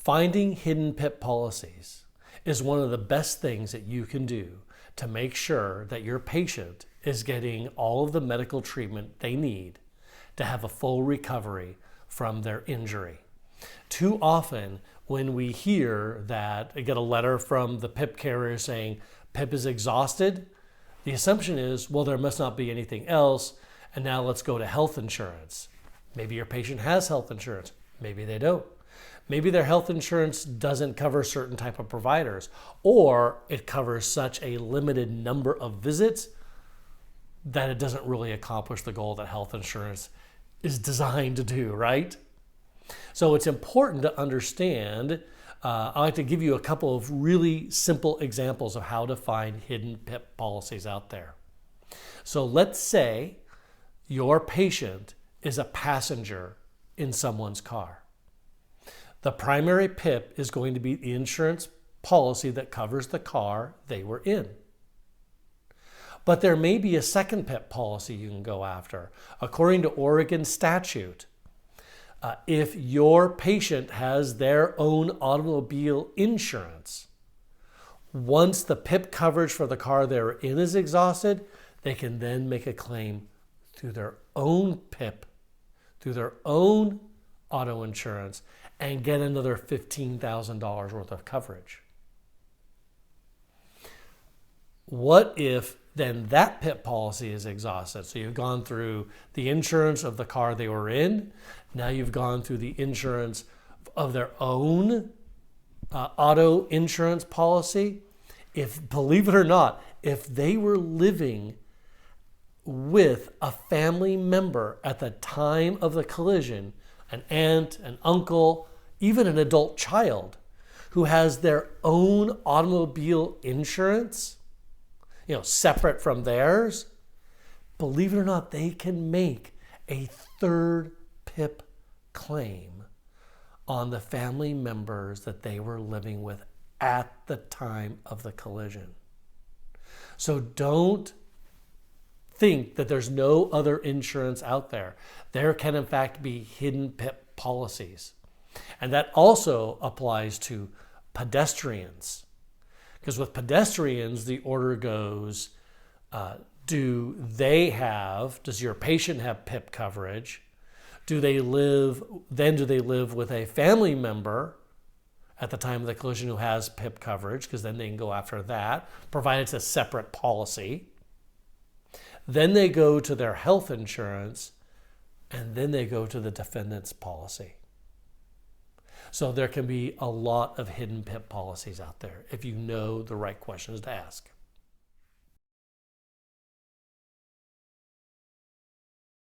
Finding hidden PIP policies is one of the best things that you can do to make sure that your patient is getting all of the medical treatment they need to have a full recovery from their injury. Too often, when we hear that, I get a letter from the PIP carrier saying PIP is exhausted, the assumption is, well, there must not be anything else, and now let's go to health insurance. Maybe your patient has health insurance. Maybe they don't. Maybe their health insurance doesn't cover certain type of providers, or it covers such a limited number of visits that it doesn't really accomplish the goal that health insurance is designed to do, right? So it's important to understand. I like to give you a couple of really simple examples of how to find hidden PIP policies out there. So let's say your patient is a passenger in someone's car. The primary PIP is going to be the insurance policy that covers the car they were in. But there may be a second PIP policy you can go after. According to Oregon statute, if your patient has their own automobile insurance, once the PIP coverage for the car they're in is exhausted, they can then make a claim through their own PIP, through their own auto insurance, and get another $15,000 worth of coverage. What if then that PIP policy is exhausted? So you've gone through the insurance of the car they were in. Now you've gone through the insurance of their own auto insurance policy. If, believe it or not, if they were living with a family member at the time of the collision, an aunt, an uncle, even an adult child who has their own automobile insurance, separate from theirs, believe it or not, they can make a third PIP claim on the family members that they were living with at the time of the collision. So don't think that there's no other insurance out there. There can in fact be hidden PIP policies. And that also applies to pedestrians. Because with pedestrians, the order goes, does your patient have PIP coverage? Do they live with a family member at the time of the collision who has PIP coverage? Because then they can go after that, provided it's a separate policy. Then they go to their health insurance, and then they go to the defendant's policy. So there can be a lot of hidden PIP policies out there if you know the right questions to ask.